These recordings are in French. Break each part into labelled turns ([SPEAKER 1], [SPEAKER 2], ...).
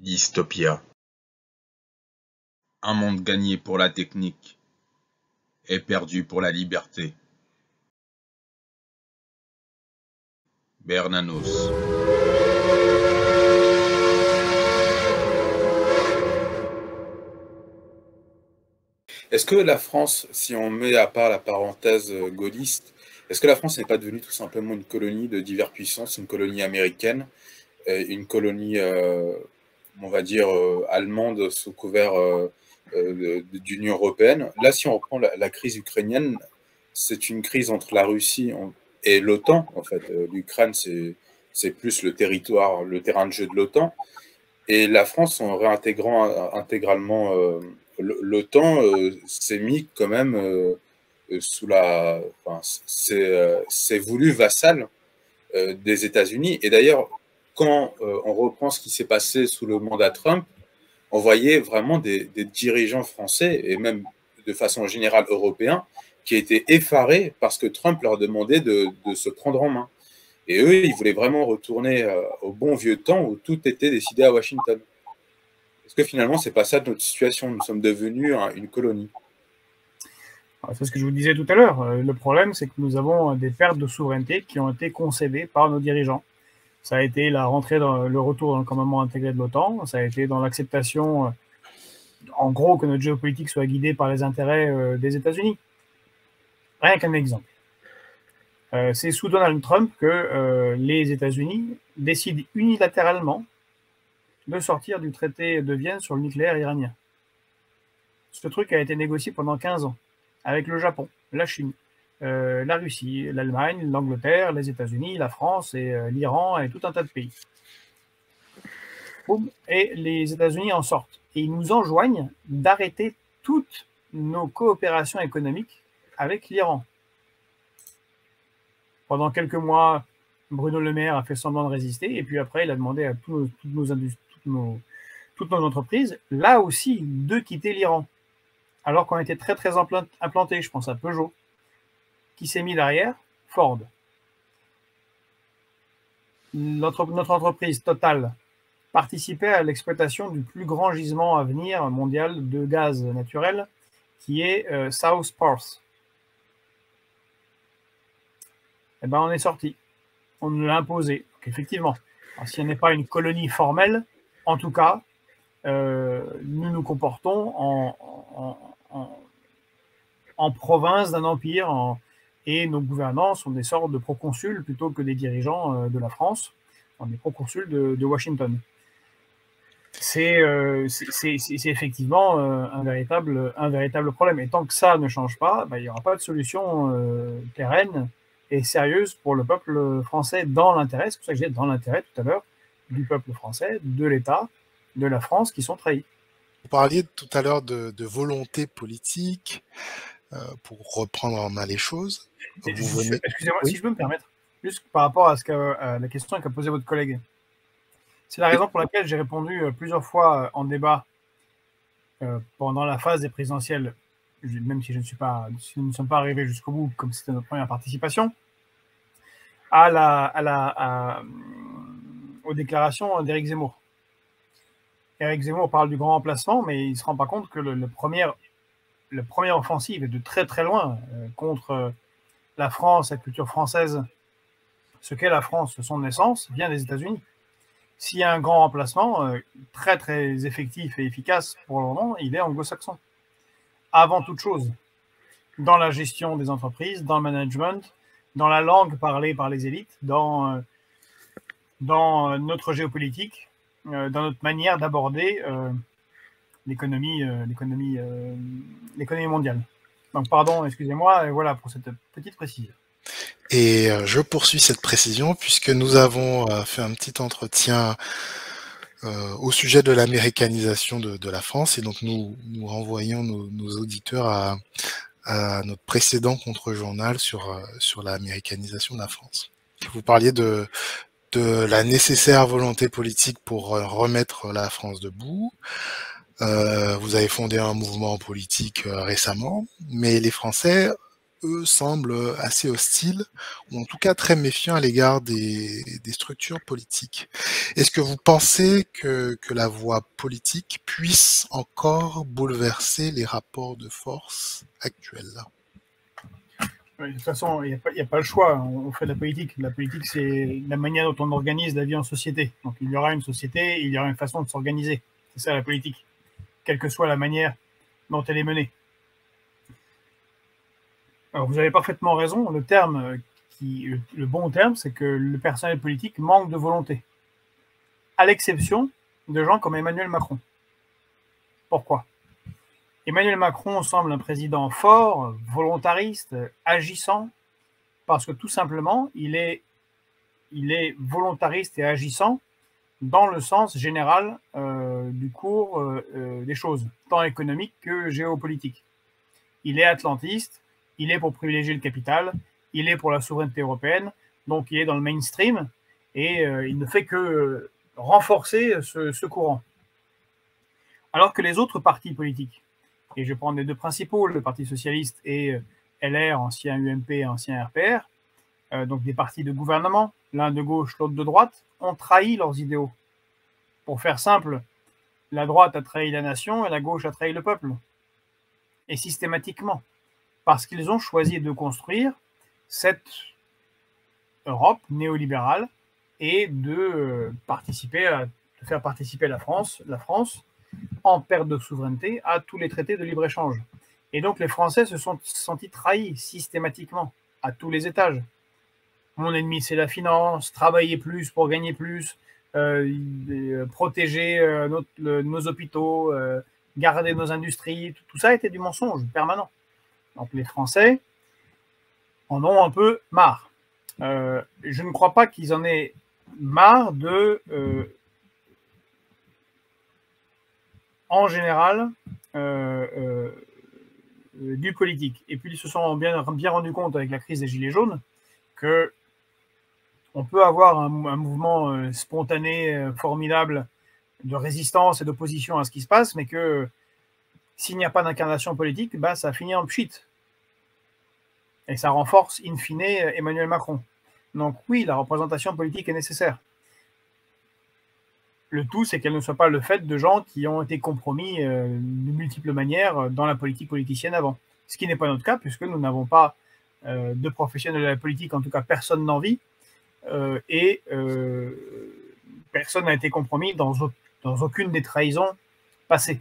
[SPEAKER 1] Dystopia. Un monde gagné pour la technique et perdu pour la liberté. Bernanos.
[SPEAKER 2] Est-ce que la France, si on met à part la parenthèse gaulliste, est-ce que la France n'est pas devenue tout simplement une colonie de diverses puissances, une colonie américaine, une colonie, on va dire, allemande sous couvert d'Union européenne? Là, si on reprend la crise ukrainienne, c'est une crise entre la Russie et l'OTAN, en fait. L'Ukraine, c'est plus le territoire, le terrain de jeu de l'OTAN. Et la France, en réintégrant intégralement l'OTAN, s'est mis quand même sous la... Enfin, c'est voulu vassal des États-Unis. Et d'ailleurs, quand on reprend ce qui s'est passé sous le mandat Trump, on voyait vraiment des dirigeants français, et même de façon générale européens, qui étaient effarés parce que Trump leur demandait de se prendre en main. Et eux, ils voulaient vraiment retourner au bon vieux temps où tout était décidé à Washington. Est-ce que finalement, c'est pas ça notre situation? Nous sommes devenus une colonie.
[SPEAKER 3] C'est ce que je vous disais tout à l'heure. Le problème, c'est que nous avons des pertes de souveraineté qui ont été concédées par nos dirigeants. Ça a été la rentrée dans le retour dans le commandement intégré de l'OTAN. Ça a été dans l'acceptation, en gros, que notre géopolitique soit guidée par les intérêts des États-Unis. Rien qu'un exemple. C'est sous Donald Trump que les États-Unis décident unilatéralement de sortir du traité de Vienne sur le nucléaire iranien. Ce truc a été négocié pendant 15 ans avec le Japon, la Chine, la Russie, l'Allemagne, l'Angleterre, les États-Unis, la France et l'Iran et tout un tas de pays. Et les États-Unis en sortent. Et ils nous enjoignent d'arrêter toutes nos coopérations économiques avec l'Iran. Pendant quelques mois, Bruno Le Maire a fait semblant de résister, et puis après, il a demandé à toutes nos entreprises, là aussi, de quitter l'Iran. Alors qu'on était très implantés, je pense à Peugeot. Qui s'est mis derrière? Ford. Notre entreprise Total participait à l'exploitation du plus grand gisement à venir mondial de gaz naturel, qui est South Pars. Eh ben, on est sorti. On nous l'a imposé. Donc, effectivement, si on n'est pas une colonie formelle, en tout cas, nous nous comportons en province d'un empire, et nos gouvernants sont des sortes de proconsuls plutôt que des dirigeants de la France, des proconsuls de Washington. C'est effectivement un véritable problème. Et tant que ça ne change pas, il n'y aura pas de solution pérenne et sérieuse pour le peuple français dans l'intérêt, c'est pour ça que j'ai dans l'intérêt tout à l'heure, du peuple français, de l'État, de la France qui sont trahis.
[SPEAKER 4] Vous parliez tout à l'heure de volonté politique, pour reprendre en main les choses.
[SPEAKER 3] Excusez-moi, oui, si je peux me permettre, juste par rapport à la question qu'a posée votre collègue. C'est la raison pour laquelle j'ai répondu plusieurs fois en débat pendant la phase des présidentielles, même si nous ne sommes pas arrivés jusqu'au bout, comme c'était notre première participation, aux déclarations d'Éric Zemmour. Éric Zemmour parle du grand emplacement, mais il ne se rend pas compte que la première offensive est de très très loin contre la France, la culture française. Ce qu'est la France, son essence, vient des États-Unis. S'il y a un grand remplacement très très effectif et efficace pour le moment, il est anglo-saxon. Avant toute chose, dans la gestion des entreprises, dans le management, dans la langue parlée par les élites, dans notre géopolitique, dans notre manière d'aborder l'économie mondiale. Donc pardon, excusez-moi, et voilà pour cette petite précision.
[SPEAKER 4] Et je poursuis cette précision puisque nous avons fait un petit entretien au sujet de l'américanisation de la France, et donc nous renvoyons nos auditeurs à notre précédent contre-journal sur l'américanisation de la France. Vous parliez de la nécessaire volonté politique pour remettre la France debout. Vous avez fondé un mouvement politique récemment, mais les Français, eux, semblent assez hostiles, ou en tout cas très méfiants à l'égard des structures politiques. Est-ce que vous pensez que la voie politique puisse encore bouleverser les rapports de force actuels?
[SPEAKER 3] De toute façon, il n'y a pas le choix. On fait de la politique. La politique, c'est la manière dont on organise la vie en société. Donc, il y aura une société, il y aura une façon de s'organiser. C'est ça la politique, quelle que soit la manière dont elle est menée. Alors, vous avez parfaitement raison. Le bon terme, c'est que le personnel politique manque de volonté, à l'exception de gens comme Emmanuel Macron. Pourquoi ? Emmanuel Macron semble un président fort, volontariste, agissant, parce que tout simplement, il est volontariste et agissant dans le sens général du cours des choses, tant économique que géopolitique. Il est atlantiste, il est pour privilégier le capital, il est pour la souveraineté européenne, donc il est dans le mainstream, et il ne fait que renforcer ce courant. Alors que les autres partis politiques, et je prends les deux principaux, le Parti socialiste et LR, ancien UMP, ancien RPR, donc des partis de gouvernement, l'un de gauche, l'autre de droite, ont trahi leurs idéaux. Pour faire simple, la droite a trahi la nation et la gauche a trahi le peuple. Et systématiquement, parce qu'ils ont choisi de construire cette Europe néolibérale et de faire participer la France en perte de souveraineté à tous les traités de libre-échange. Et donc les Français se sont sentis trahis systématiquement à tous les étages. Mon ennemi, c'est la finance, travailler plus pour gagner plus, protéger nos hôpitaux, garder nos industries, tout ça était du mensonge permanent. Donc les Français en ont un peu marre. Je ne crois pas qu'ils en aient marre en général, du politique. Et puis ils se sont bien rendus compte avec la crise des Gilets jaunes que on peut avoir un mouvement spontané, formidable, de résistance et d'opposition à ce qui se passe, mais que s'il n'y a pas d'incarnation politique, ça finit en pchit. Et ça renforce, in fine, Emmanuel Macron. Donc oui, la représentation politique est nécessaire. Le tout, c'est qu'elle ne soit pas le fait de gens qui ont été compromis de multiples manières dans la politique politicienne avant. Ce qui n'est pas notre cas, puisque nous n'avons pas de professionnels de la politique, en tout cas personne n'en vit, et personne n'a été compromis dans aucune des trahisons passées.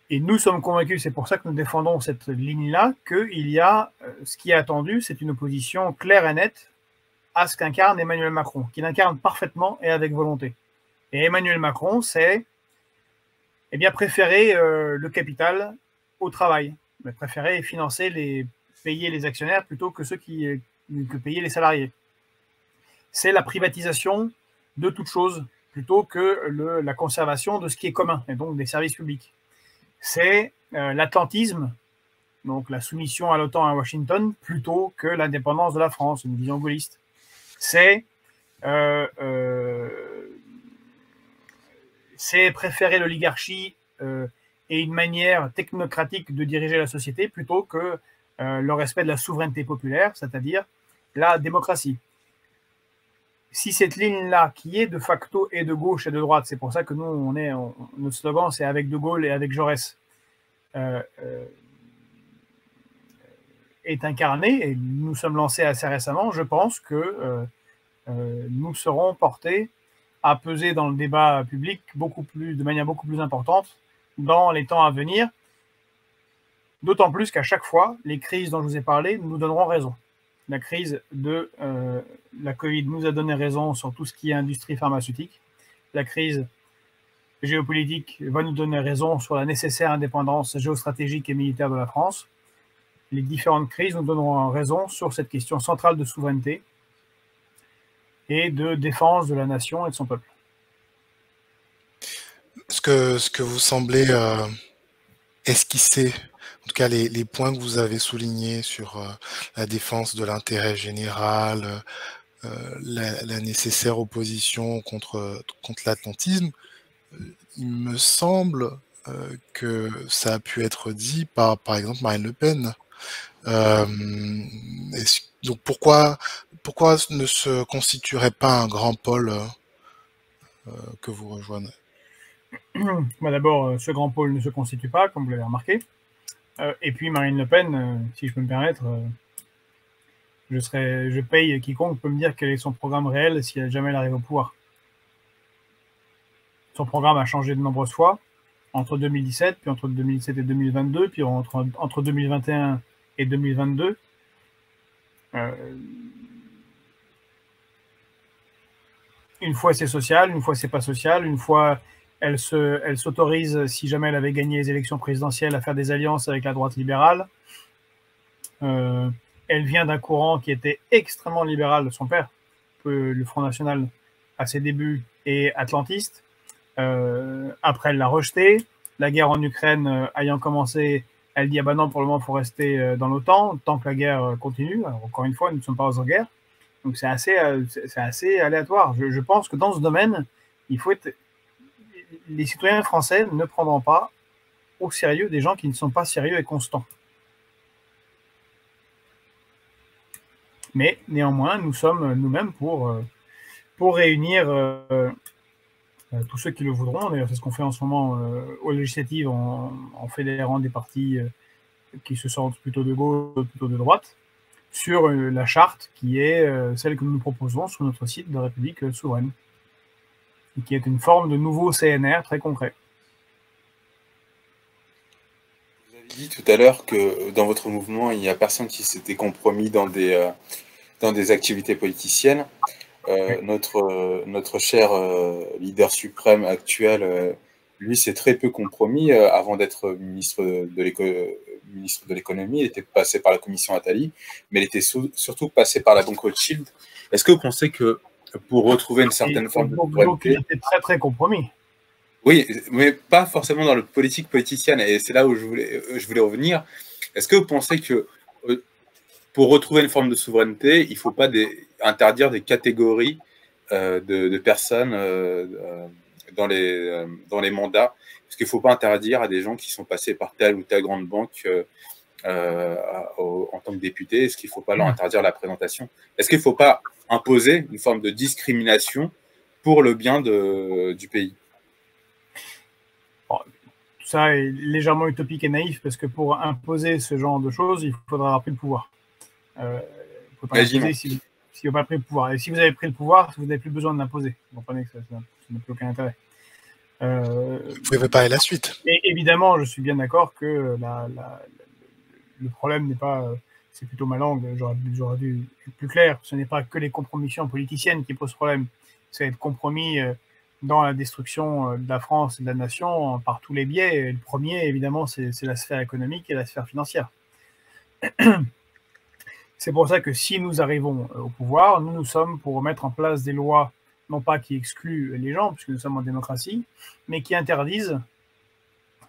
[SPEAKER 3] Et nous sommes convaincus, c'est pour ça que nous défendons cette ligne-là, qu'il y a ce qui est attendu, c'est une opposition claire et nette à ce qu'incarne Emmanuel Macron, qu'il incarne parfaitement et avec volonté. Et Emmanuel Macron, c'est préférer le capital au travail, mais préférer payer les actionnaires plutôt que que payer les salariés. C'est la privatisation de toute chose plutôt que la conservation de ce qui est commun, et donc des services publics. C'est l'atlantisme, donc la soumission à l'OTAN à Washington, plutôt que l'indépendance de la France, une vision gaulliste. C'est préférer l'oligarchie et une manière technocratique de diriger la société plutôt que le respect de la souveraineté populaire, c'est-à-dire la démocratie. Si cette ligne-là, qui est de facto et de gauche et de droite, c'est pour ça que nous, notre slogan, c'est avec De Gaulle et avec Jaurès, est incarnée, et nous sommes lancés assez récemment, je pense que nous serons portés à peser dans le débat public de manière beaucoup plus importante dans les temps à venir, d'autant plus qu'à chaque fois, les crises dont je vous ai parlé nous donneront raison. La crise de la Covid nous a donné raison sur tout ce qui est industrie pharmaceutique. La crise géopolitique va nous donner raison sur la nécessaire indépendance géostratégique et militaire de la France. Les différentes crises nous donneront raison sur cette question centrale de souveraineté et de défense de la nation et de son peuple.
[SPEAKER 4] Ce que vous semblez esquisser, en tout cas les points que vous avez soulignés sur la défense de l'intérêt général, la nécessaire opposition contre l'atlantisme, il me semble que ça a pu être dit par exemple Marine Le Pen Donc pourquoi ne se constituerait pas un grand pôle que vous rejoignez?
[SPEAKER 3] D'abord, ce grand pôle ne se constitue pas, comme vous l'avez remarqué. Et puis Marine Le Pen, si je peux me permettre, je paye quiconque peut me dire quel est son programme réel si jamais elle arrive au pouvoir. Son programme a changé de nombreuses fois, entre 2017, puis entre 2017 et 2022, puis entre 2021 et 2022. Une fois c'est social, une fois c'est pas social, une fois elle s'autorise, si jamais elle avait gagné les élections présidentielles, à faire des alliances avec la droite libérale. Elle vient d'un courant qui était extrêmement libéral de son père, le Front National à ses débuts est atlantiste. Après, elle l'a rejeté. La guerre en Ukraine ayant commencé, elle dit « Ah ben non, pour le moment, il faut rester dans l'OTAN, tant que la guerre continue. » Alors, encore une fois, nous ne sommes pas en guerre. Donc, c'est assez aléatoire. Je pense que dans ce domaine, les citoyens français ne prendront pas au sérieux des gens qui ne sont pas sérieux et constants. Mais néanmoins, nous sommes nous-mêmes pour réunir tous ceux qui le voudront. D'ailleurs, c'est ce qu'on fait en ce moment aux législatives en fédérant des partis qui se sentent plutôt de gauche, plutôt de droite, sur la charte qui est celle que nous proposons sur notre site de République souveraine, et qui est une forme de nouveau CNR très concret.
[SPEAKER 2] Vous avez dit tout à l'heure que dans votre mouvement, il n'y a personne qui s'était compromis dans des activités politiciennes. Notre cher leader suprême actuel, lui, s'est très peu compromis avant d'être ministre de l'économie. Il était passé par la commission Attali, mais il était surtout passé par la banque Rothschild. Est-ce que vous pensez que pour retrouver une certaine forme de souveraineté...
[SPEAKER 3] Donc, il était très, très compromis.
[SPEAKER 2] Oui, mais pas forcément dans le politique politicienne, et c'est là où je voulais revenir. Est-ce que vous pensez que pour retrouver une forme de souveraineté, il ne faut pas interdire des catégories de personnes dans les mandats? Parce qu'il ne faut pas interdire à des gens qui sont passés par telle ou telle grande banque en tant que députés. Est-ce qu'il ne faut pas leur interdire la présentation? Est-ce qu'il ne faut pas imposer une forme de discrimination pour le bien du pays?
[SPEAKER 3] Bon, tout ça est légèrement utopique et naïf, parce que pour imposer ce genre de choses, il faudra avoir pris le pouvoir. Il ne faut pas l'imposer si vous n'avez pas pris le pouvoir. Et si vous avez pris le pouvoir, vous n'avez plus besoin de l'imposer. Vous comprenez que ça n'a plus aucun intérêt.
[SPEAKER 4] Vous pouvez préparer la suite.
[SPEAKER 3] Et évidemment, je suis bien d'accord que le problème n'est pas... c'est plutôt ma langue, j'aurais dû être plus clair. Ce n'est pas que les compromissions politiciennes qui posent problème. C'est être compromis dans la destruction de la France et de la nation par tous les biais. Et le premier, évidemment, c'est la sphère économique et la sphère financière. C'est pour ça que si nous arrivons au pouvoir, nous sommes pour mettre en place des lois, non pas qui excluent les gens, puisque nous sommes en démocratie, mais qui interdisent à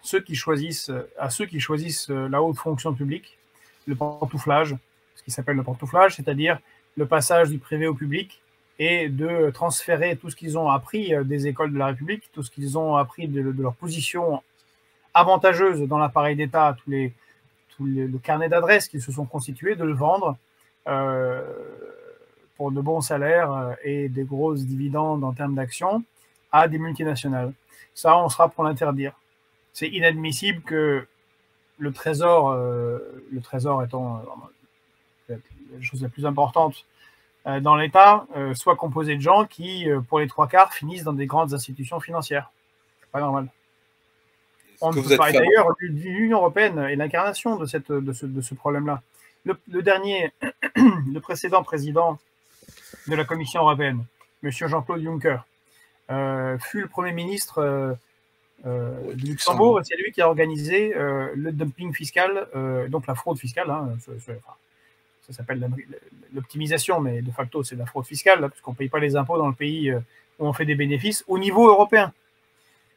[SPEAKER 3] ceux qui choisissent la haute fonction publique, le pantouflage, ce qui s'appelle le pantouflage, c'est-à-dire le passage du privé au public et de transférer tout ce qu'ils ont appris des écoles de la République, tout ce qu'ils ont appris de leur position avantageuse dans l'appareil d'État, le carnet d'adresses qu'ils se sont constitués, de le vendre pour de bons salaires et des grosses dividendes en termes d'actions à des multinationales. Ça, on sera pour l'interdire. C'est inadmissible que le trésor étant la chose la plus importante dans l'État, soit composé de gens qui, pour les trois quarts, finissent dans des grandes institutions financières. C'est pas normal. On ne peut pas. D'ailleurs, l'Union européenne est l'incarnation de ce problème-là. Le précédent président de la Commission européenne, M. Jean-Claude Juncker, fut le Premier ministre du Luxembourg, et c'est lui qui a organisé le dumping fiscal, donc la fraude fiscale. Ça s'appelle l'optimisation, mais de facto, c'est de la fraude fiscale, puisqu'on ne paye pas les impôts dans le pays où on fait des bénéfices au niveau européen.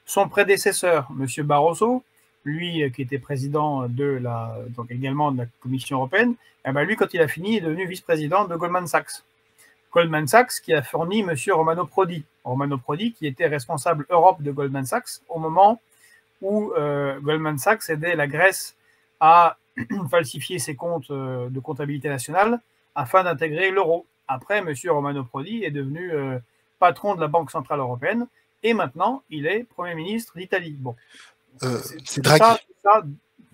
[SPEAKER 3] Son prédécesseur, M. Barroso, lui qui était président donc également de la Commission européenne, lui, quand il a fini, est devenu vice-président de Goldman Sachs. Goldman Sachs qui a fourni M. Romano Prodi. Romano Prodi qui était responsable Europe de Goldman Sachs au moment où Goldman Sachs aidait la Grèce à falsifié ses comptes de comptabilité nationale afin d'intégrer l'euro. Après, M. Romano Prodi est devenu patron de la Banque Centrale Européenne et maintenant, il est Premier ministre d'Italie. Bon.
[SPEAKER 4] C'est Draghi.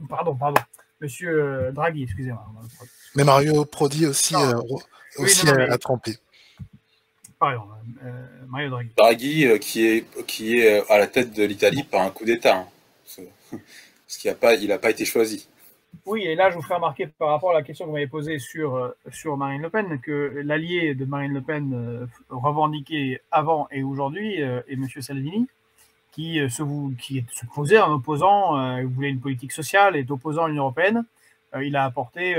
[SPEAKER 3] Pardon. Monsieur Draghi, excusez-moi.
[SPEAKER 4] Mais Mario Prodi aussi, a trompé.
[SPEAKER 3] Pardon, Mario Draghi.
[SPEAKER 2] Draghi qui est à la tête de l'Italie par un coup d'État. Hein. Parce qu'il n'a pas été choisi.
[SPEAKER 3] Oui, et là, je vous ferai remarquer par rapport à la question que vous m'avez posée sur Marine Le Pen, que l'allié de Marine Le Pen revendiqué avant et aujourd'hui est M. Salvini, qui se posait en opposant, voulait une politique sociale, est opposant à l'Union européenne. Il a apporté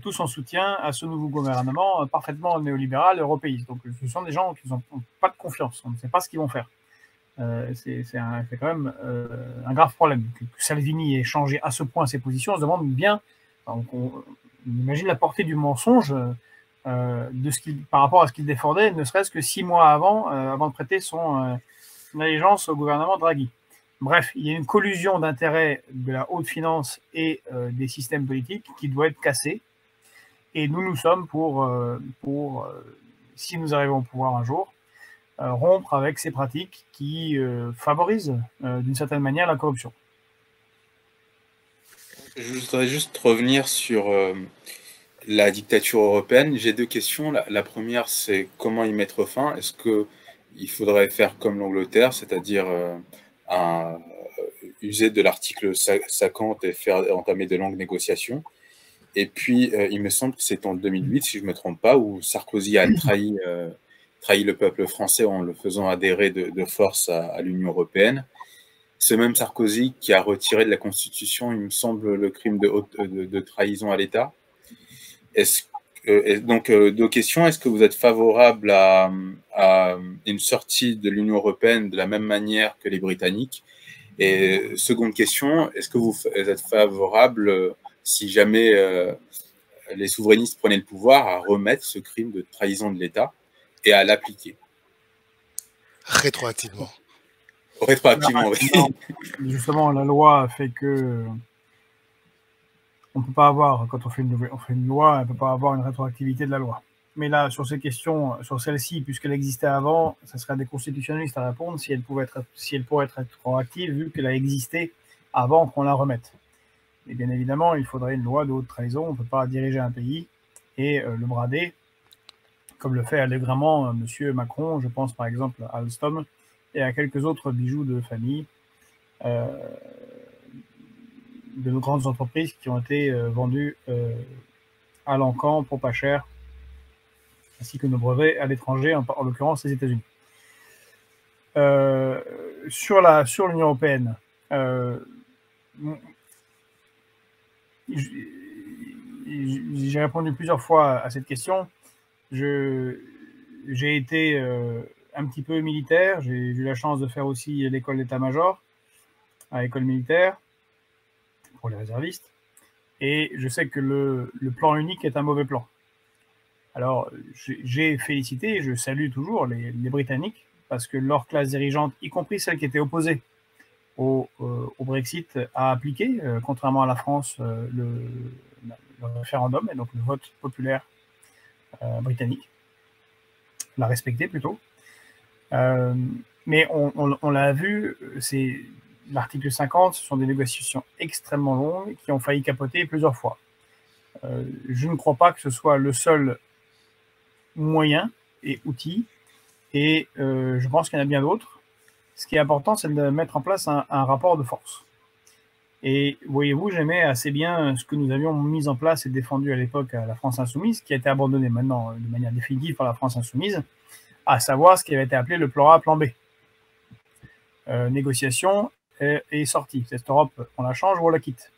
[SPEAKER 3] tout son soutien à ce nouveau gouvernement parfaitement néolibéral européiste. Donc, ce sont des gens qui n'ont pas de confiance. On ne sait pas ce qu'ils vont faire. C'est quand même un grave problème. Que Salvini ait changé à ce point ses positions, on se demande bien, on imagine la portée du mensonge par rapport à ce qu'il défendait, ne serait-ce que 6 mois avant de prêter son allégeance au gouvernement Draghi. Bref, il y a une collusion d'intérêts de la haute finance et des systèmes politiques qui doit être cassée. Et nous sommes pour si nous arrivons au pouvoir un jour, rompre avec ces pratiques qui favorisent d'une certaine manière la corruption.
[SPEAKER 2] Je voudrais juste revenir sur la dictature européenne. J'ai 2 questions. La première, c'est comment y mettre fin. Est-ce qu'il faudrait faire comme l'Angleterre, c'est-à-dire user de l'article 50 et entamer de longues négociations? Et puis, il me semble que c'est en 2008, si je ne me trompe pas, où Sarkozy a trahi le peuple français en le faisant adhérer de force à l'Union européenne. Ce même Sarkozy qui a retiré de la Constitution, il me semble, le crime de trahison à l'État. Donc, 2 questions. Est-ce que vous êtes favorable à une sortie de l'Union européenne de la même manière que les Britanniques? Et seconde question, est-ce que vous êtes favorable, si jamais les souverainistes prenaient le pouvoir, à remettre ce crime de trahison de l'État et à l'appliquer
[SPEAKER 4] rétroactivement?
[SPEAKER 2] Rétroactivement, oui.
[SPEAKER 3] Justement, la loi fait que on peut pas avoir, quand on fait une loi, elle peut pas avoir une rétroactivité de la loi. Mais là, sur ces questions, sur celle-ci, puisqu'elle existait avant, ça serait à des constitutionnalistes à répondre si elle pourrait être rétroactive, vu qu'elle a existé avant qu'on la remette. Et bien évidemment, il faudrait une loi de haute trahison. On ne peut pas diriger un pays et le brader, comme le fait allègrement M. Macron. Je pense par exemple à Alstom et à quelques autres bijoux de famille de nos grandes entreprises qui ont été vendus à l'encan pour pas cher, ainsi que nos brevets à l'étranger, en l'occurrence les États-Unis. Sur l'Union européenne, j'ai répondu plusieurs fois à cette question. J'ai été un petit peu militaire. J'ai eu la chance de faire aussi l'école d'état-major à l'école militaire pour les réservistes. Et je sais que le plan unique est un mauvais plan. Alors, j'ai félicité et je salue toujours les Britanniques parce que leur classe dirigeante, y compris celle qui était opposée au Brexit, a appliqué, contrairement à la France, le référendum et donc le vote populaire britannique. L'a respecté plutôt. Mais on l'a vu, c'est l'article 50, ce sont des négociations extrêmement longues qui ont failli capoter plusieurs fois. Je ne crois pas que ce soit le seul moyen et outil, et je pense qu'il y en a bien d'autres. Ce qui est important, c'est de mettre en place un rapport de force. Et voyez-vous, j'aimais assez bien ce que nous avions mis en place et défendu à l'époque à la France Insoumise, qui a été abandonné maintenant de manière définitive par la France Insoumise, à savoir ce qui avait été appelé le plan A, plan B. Négociation et sortie. Cette Europe, on la change ou on la quitte.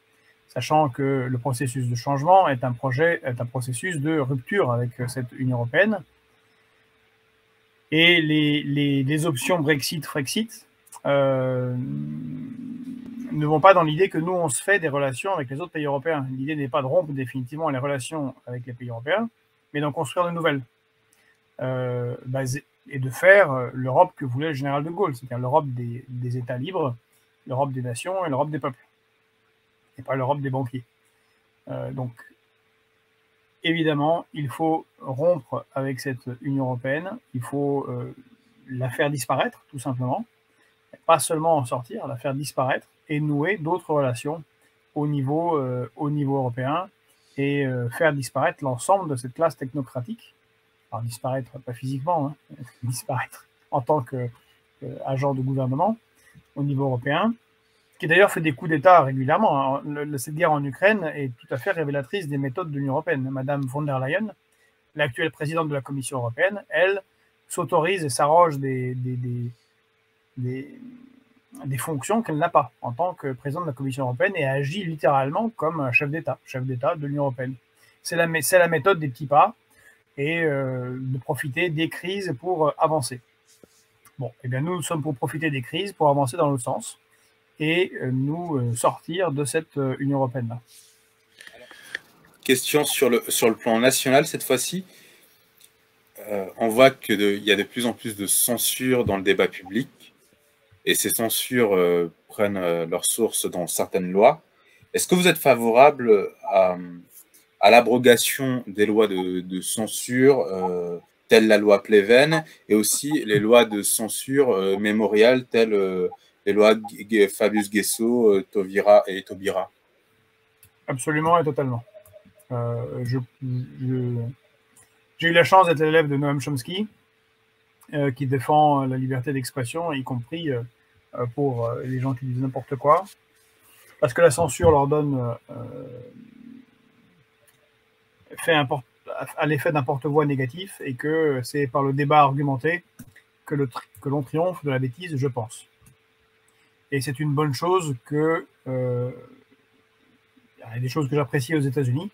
[SPEAKER 3] Sachant que le processus de changement est un processus de rupture avec cette Union européenne. Et les options Brexit, Frexit ne vont pas dans l'idée que nous, on se fait des relations avec les autres pays européens. L'idée n'est pas de rompre définitivement les relations avec les pays européens, mais d'en construire de nouvelles. Et de faire l'Europe que voulait le général de Gaulle, c'est-à-dire l'Europe des États libres, l'Europe des nations et l'Europe des peuples, et pas l'Europe des banquiers. Donc, évidemment, il faut rompre avec cette Union européenne, il faut la faire disparaître, tout simplement. Pas seulement en sortir, la faire disparaître et nouer d'autres relations au niveau européen et faire disparaître l'ensemble de cette classe technocratique. Alors disparaître, pas physiquement, hein, disparaître en tant qu'agent de gouvernement au niveau européen, qui d'ailleurs fait des coups d'État régulièrement. Hein. Cette guerre en Ukraine est tout à fait révélatrice des méthodes de l'Union européenne. Madame von der Leyen, l'actuelle présidente de la Commission européenne, elle s'autorise et s'arroge des fonctions qu'elle n'a pas en tant que présidente de la Commission européenne et agit littéralement comme un chef d'État de l'Union européenne. C'est la méthode des petits pas et de profiter des crises pour avancer. Bon, eh bien nous sommes pour profiter des crises pour avancer dans l'autre sens et nous sortir de cette Union européenne-là.
[SPEAKER 2] Question sur le plan national cette fois-ci. On voit qu'il y a de plus en plus de censure dans le débat public. Et ces censures prennent leur source dans certaines lois. Est-ce que vous êtes favorable à l'abrogation des lois de censure, telles la loi Pleven, et aussi les lois de censure mémoriales, telles les lois Fabius-Guessot, Taubira et Taubira?
[SPEAKER 3] Absolument et totalement. J'ai eu la chance d'être l'élève de Noam Chomsky, qui défend la liberté d'expression, y compris pour les gens qui disent n'importe quoi, parce que la censure leur donne à l'effet d'un porte-voix négatif, et que c'est par le débat argumenté que l'on triomphe de la bêtise, je pense. Et c'est une bonne chose que... il y a des choses que j'apprécie aux États-Unis,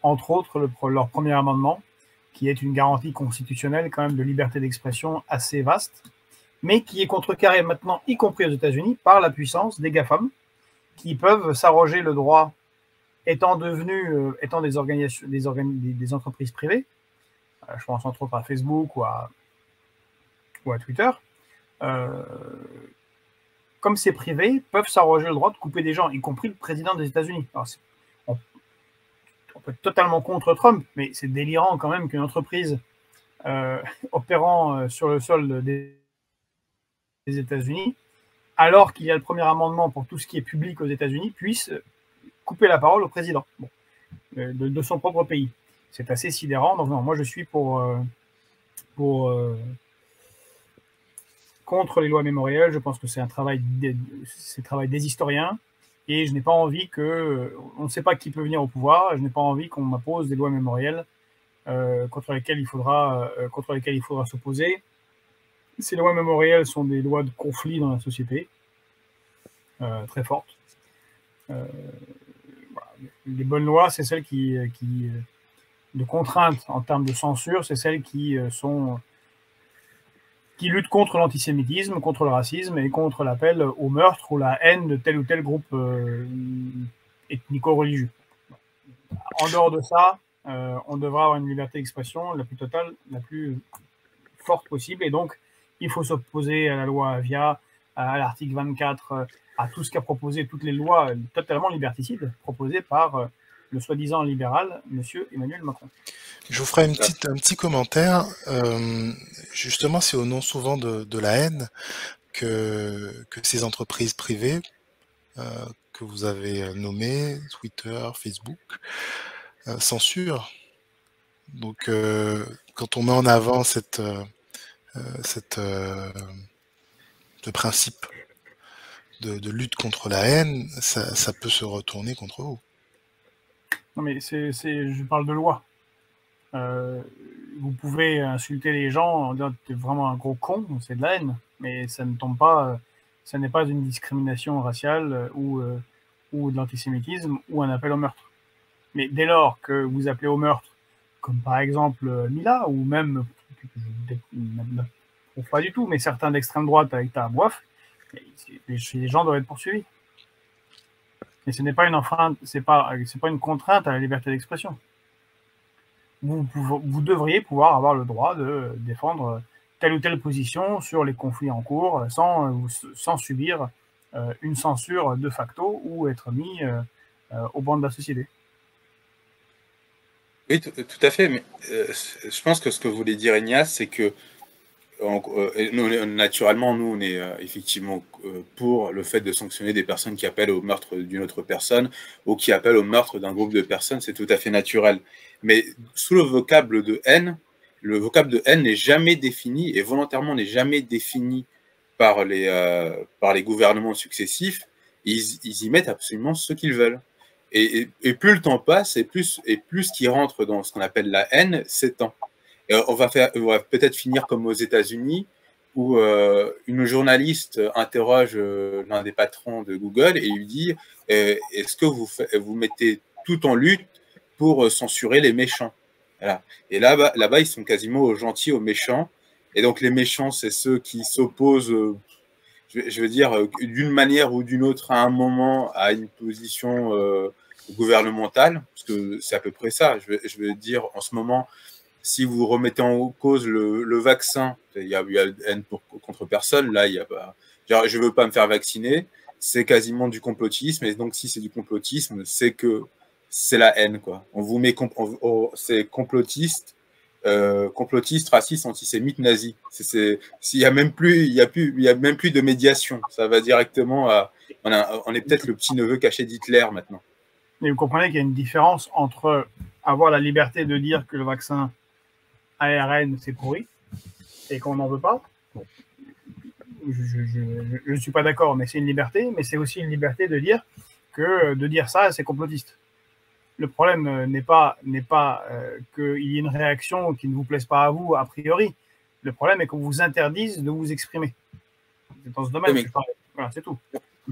[SPEAKER 3] entre autres leur premier amendement, qui est une garantie constitutionnelle quand même de liberté d'expression assez vaste, mais qui est contrecarrée maintenant, y compris aux États-Unis, par la puissance des GAFAM, qui peuvent s'arroger le droit, étant des organisations, des entreprises privées, je pense entre autres à Facebook ou à Twitter, comme c'est privé, peuvent s'arroger le droit de couper des gens, y compris le président des États-Unis. On peut être totalement contre Trump, mais c'est délirant quand même qu'une entreprise opérant sur le sol des États-Unis, alors qu'il y a le premier amendement pour tout ce qui est public aux États-Unis, puisse couper la parole au président de son propre pays. C'est assez sidérant. Donc non, moi je suis contre les lois mémorielles. Je pense que c'est un travail des historiens. Et je n'ai pas envie on ne sait pas qui peut venir au pouvoir, je n'ai pas envie qu'on m'impose des lois mémorielles contre lesquelles il faudra s'opposer. Ces lois mémorielles sont des lois de conflit dans la société, très fortes. Voilà. Les bonnes lois, c'est celles de contraintes en termes de censure, c'est celles qui luttent contre l'antisémitisme, contre le racisme et contre l'appel au meurtre ou la haine de tel ou tel groupe ethnico-religieux. En dehors de ça, on devra avoir une liberté d'expression la plus totale, la plus forte possible. Et donc, il faut s'opposer à la loi Avia, à l'article 24, à tout ce qu'a proposé, toutes les lois totalement liberticides proposées par le soi-disant libéral, M. Emmanuel Macron.
[SPEAKER 4] Je vous ferai un petit commentaire. Justement, c'est au nom souvent de la haine que ces entreprises privées que vous avez nommées, Twitter, Facebook, censurent. Donc, quand on met en avant ce principe de lutte contre la haine, ça peut se retourner contre vous.
[SPEAKER 3] Non, mais je parle de loi. Vous pouvez insulter les gens en disant que tu es vraiment un gros con, c'est de la haine, mais ça ne tombe pas, ça n'est pas une discrimination raciale ou de l'antisémitisme ou un appel au meurtre. Mais dès lors que vous appelez au meurtre, comme par exemple Mila, ou même, pas du tout, mais certains d'extrême droite avec ta boif, les gens doivent être poursuivis. Et ce n'est pas une enfreinte, c'est pas une contrainte à la liberté d'expression. Vous devriez pouvoir avoir le droit de défendre telle ou telle position sur les conflits en cours sans subir une censure de facto ou être mis au banc de la société.
[SPEAKER 2] Oui, tout à fait. Mais je pense que ce que voulait dire Ignace, c'est que naturellement, nous, on est effectivement pour le fait de sanctionner des personnes qui appellent au meurtre d'une autre personne ou qui appellent au meurtre d'un groupe de personnes. C'est tout à fait naturel. Mais sous le vocable de haine n'est jamais défini et volontairement n'est jamais défini par les gouvernements successifs. Ils y mettent absolument ce qu'ils veulent. Et plus le temps passe, et plus ce qui rentre dans ce qu'on appelle la haine s'étend. Et on va peut-être finir comme aux États-Unis, où une journaliste interroge l'un des patrons de Google et lui dit est-ce que vous mettez tout en lutte pour censurer les méchants? Voilà. Et là-bas, ils sont quasiment aux gentils, aux méchants. Et donc les méchants, c'est ceux qui s'opposent, je veux dire, d'une manière ou d'une autre à un moment à une position gouvernementale, parce que c'est à peu près ça. Je veux dire, en ce moment, si vous remettez en cause le vaccin, il y a haine contre personne, là, il y a pas. Genre, je veux pas me faire vacciner, c'est quasiment du complotisme, et donc si c'est du complotisme, c'est que c'est la haine, quoi. On vous met, c'est complotiste, raciste, antisémite, nazi. S'il y a même plus, il y a même plus de médiation. Ça va directement à. On est peut-être le petit neveu caché d'Hitler maintenant.
[SPEAKER 3] Mais vous comprenez qu'il y a une différence entre avoir la liberté de dire que le vaccin ARN c'est pourri et qu'on n'en veut pas. Bon. Je ne suis pas d'accord, mais c'est une liberté, mais c'est aussi une liberté de dire que de dire ça, c'est complotiste. Le problème n'est pas qu'il y ait une réaction qui ne vous plaise pas à vous, a priori. Le problème est qu'on vous interdise de vous exprimer. C'est dans ce domaine que je parle. Voilà, c'est tout.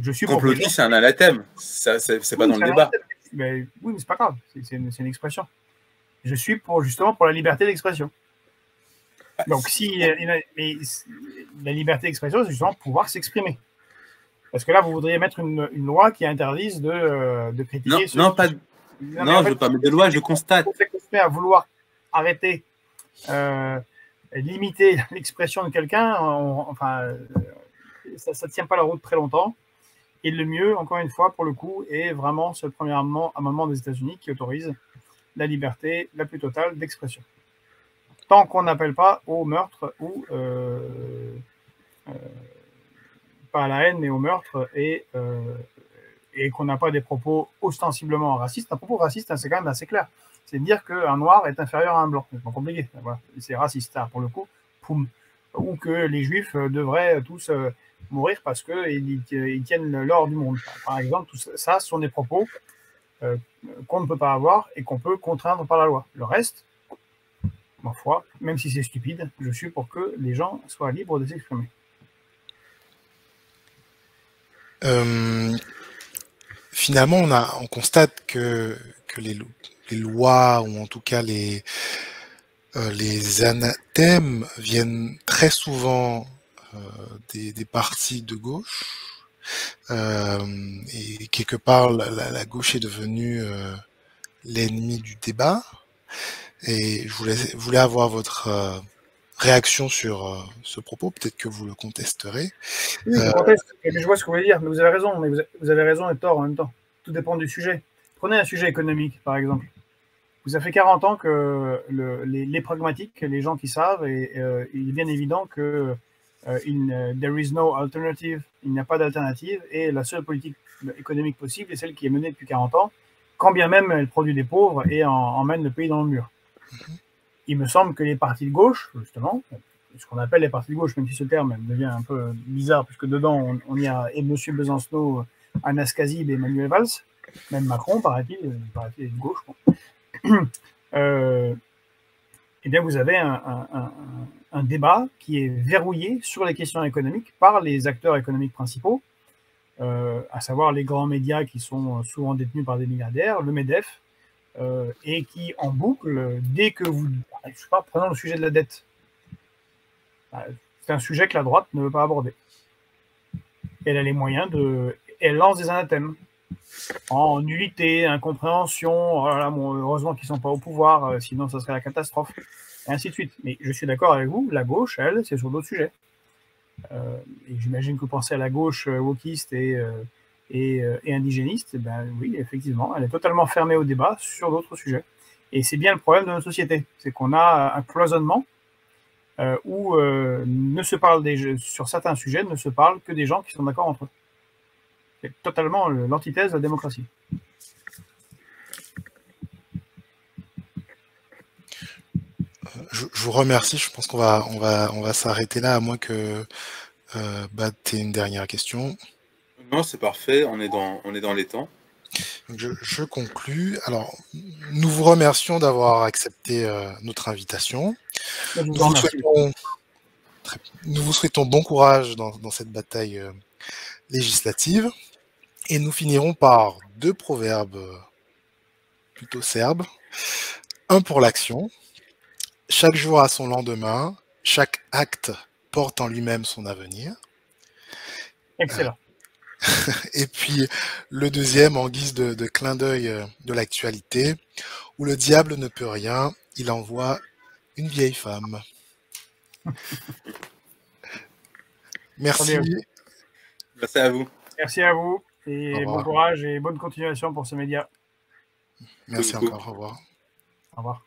[SPEAKER 2] Je suis complotiste, c'est un anathème. C'est pas dans le débat.
[SPEAKER 3] Mais, oui, mais c'est pas grave. C'est une expression. Je suis justement pour la liberté d'expression. Donc, la liberté d'expression, c'est justement pouvoir s'exprimer. Parce que là, vous voudriez mettre une loi qui interdise de critiquer.
[SPEAKER 2] Non, pas. Non, je ne veux pas mettre de loi, je constate.
[SPEAKER 3] On fait à vouloir arrêter, limiter l'expression de quelqu'un, ça ne tient pas la route très longtemps. Et le mieux, encore une fois, pour le coup, est vraiment ce premier amendement des États-Unis qui autorise la liberté la plus totale d'expression. Tant qu'on n'appelle pas au meurtre ou pas à la haine, mais au meurtre et qu'on n'a pas des propos ostensiblement racistes. Un propos raciste, c'est quand même assez clair. C'est de dire qu'un noir est inférieur à un blanc. C'est pas compliqué. Voilà. C'est raciste, ça, pour le coup. Poum. Ou que les juifs devraient tous mourir parce qu'ils tiennent l'or du monde. Par exemple, tout ça, ce sont des propos qu'on ne peut pas avoir et qu'on peut contraindre par la loi. Le reste, ma foi, même si c'est stupide, je suis pour que les gens soient libres de s'exprimer.
[SPEAKER 4] Finalement, on constate que les lois, ou en tout cas les anathèmes, viennent très souvent des partis de gauche. Et quelque part, la gauche est devenue l'ennemi du débat. Et je voulais avoir votre réaction sur ce propos. Peut-être que vous le contesterez.
[SPEAKER 3] Oui, je conteste, mais je vois ce que vous voulez dire. Mais vous avez raison, mais vous avez raison et tort en même temps. Tout dépend du sujet. Prenez un sujet économique, par exemple. Vous avez fait 40 ans que les pragmatiques, les gens qui savent, et il est bien évident que there is no alternative, il n'y a pas d'alternative, et la seule politique économique possible est celle qui est menée depuis 40 ans, quand bien même elle produit des pauvres et emmène le pays dans le mur. Il me semble que les partis de gauche, justement, ce qu'on appelle les partis de gauche, même si ce terme devient un peu bizarre, puisque dedans, on y a M. Besancenot, Anas Kazib et Manuel Valls, même Macron, paraît-il est de gauche. Bon. Eh bien, vous avez un débat qui est verrouillé sur les questions économiques par les acteurs économiques principaux, à savoir les grands médias qui sont souvent détenus par des milliardaires, le MEDEF, et qui, en boucle, dès que vous... Je sais pas, prenons le sujet de la dette. C'est un sujet que la droite ne veut pas aborder. Elle a les moyens de... Elle lance des anathèmes. En nullité, incompréhension, oh là là, bon, heureusement qu'ils ne sont pas au pouvoir, sinon ça serait la catastrophe, et ainsi de suite. Mais je suis d'accord avec vous, la gauche, elle, c'est sur d'autres sujets. Et j'imagine que vous pensez à la gauche wokiste et indigéniste, ben oui, effectivement, elle est totalement fermée au débat sur d'autres sujets. Et c'est bien le problème de notre société, c'est qu'on a un cloisonnement où ne se parle sur certains sujets, ne se parle que des gens qui sont d'accord entre eux. C'est totalement l'antithèse de la démocratie.
[SPEAKER 4] Je vous remercie. Je pense qu'on va s'arrêter là, à moins que tu aies une dernière question.
[SPEAKER 2] Non, c'est parfait, on est dans les temps.
[SPEAKER 4] Donc je conclus. Alors, nous vous remercions d'avoir accepté notre invitation. Nous vous souhaitons bon courage dans cette bataille législative. Et nous finirons par 2 proverbes plutôt serbes. Un pour l'action. Chaque jour a son lendemain. Chaque acte porte en lui-même son avenir.
[SPEAKER 3] Excellent.
[SPEAKER 4] Et puis le deuxième en guise de clin d'œil de l'actualité, où le diable ne peut rien, il envoie une vieille femme. Merci.
[SPEAKER 2] Merci à vous.
[SPEAKER 3] Merci à vous et bon courage et bonne continuation pour ce média.
[SPEAKER 4] Merci encore. Au revoir.
[SPEAKER 3] Au revoir.